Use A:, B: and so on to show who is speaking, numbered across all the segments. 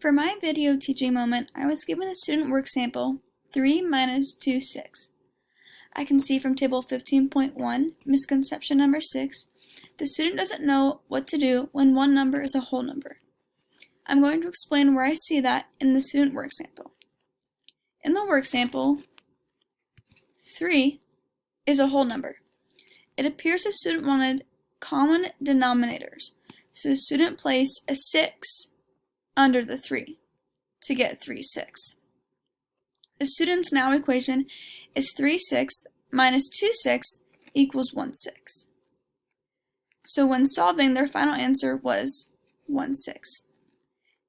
A: For my video teaching moment, I was given the student work sample 3 minus 2, 6. I can see from table 15.1, misconception number 6, the student doesn't know what to do when one number is a whole number. I'm going to explain where I see that in the student work sample. In the work sample, 3 is a whole number. It appears the student wanted common denominators, so the student placed a 6 under the 3 to get 3/6. The student's now equation is 3/6 minus 2/6 equals 1/6. So when solving, their final answer was 1/6.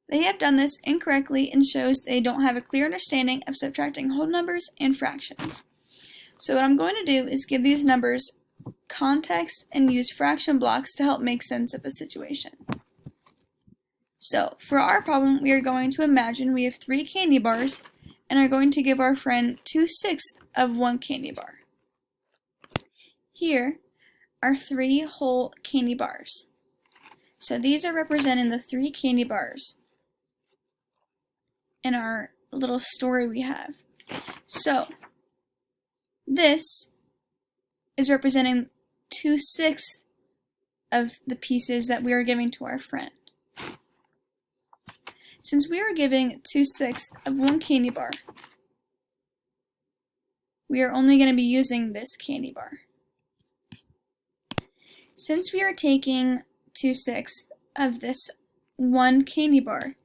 A: They have done this incorrectly and shows they don't have a clear understanding of subtracting whole numbers and fractions. So what I'm going to do is give these numbers context and use fraction blocks to help make sense of the situation. So for our problem, we are going to imagine we have 3 candy bars and are going to give our friend 2/6 of 1 candy bar. Here are 3 whole candy bars. So these are representing the 3 candy bars in our little story we have. So this is representing 2/6 of the pieces that we are giving to our friend. Since we are giving 2/6 of 1 candy bar, we are only going to be using this candy bar. Since we are taking 2/6 of this 1 candy bar,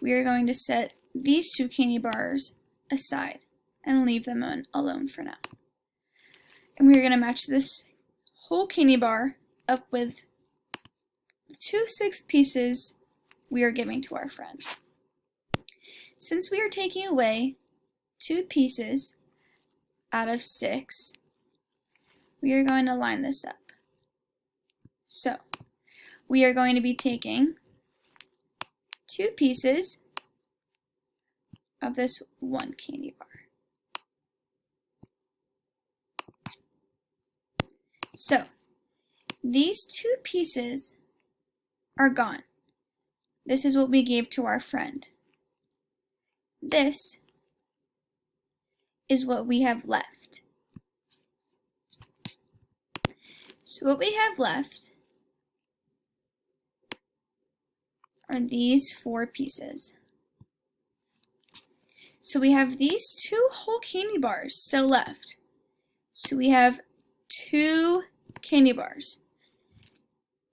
A: we are going to set these 2 candy bars aside and leave them alone for now. And we are going to match this whole candy bar up with 2/6 pieces we are giving to our friend. Since we are taking away 2 pieces out of 6, we are going to line this up. So we are going to be taking 2 pieces of this 1 candy bar. So these 2 pieces are gone. This is what we gave to our friend. This is what we have left. So what we have left are these 4 pieces. So we have these 2 whole candy bars still left. So we have 2 candy bars.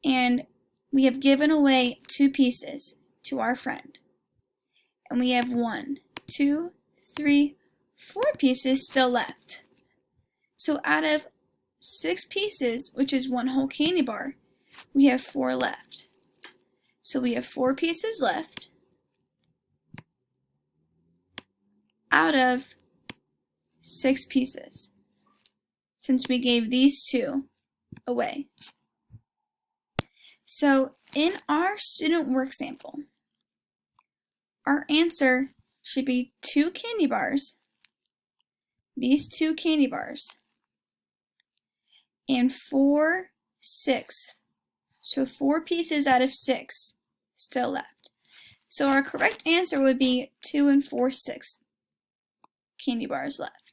A: And we have given away 2 pieces to our friend. And we have 1, 2, 3, 4 pieces still left. So out of 6 pieces, which is 1 whole candy bar, we have 4 left. So we have 4 pieces left out of 6 pieces, since we gave these 2 away. So in our student work sample, our answer should be 2 candy bars, these 2 candy bars, and 4/6. So 4 pieces out of 6 still left. So our correct answer would be 2 and 4/6 candy bars left.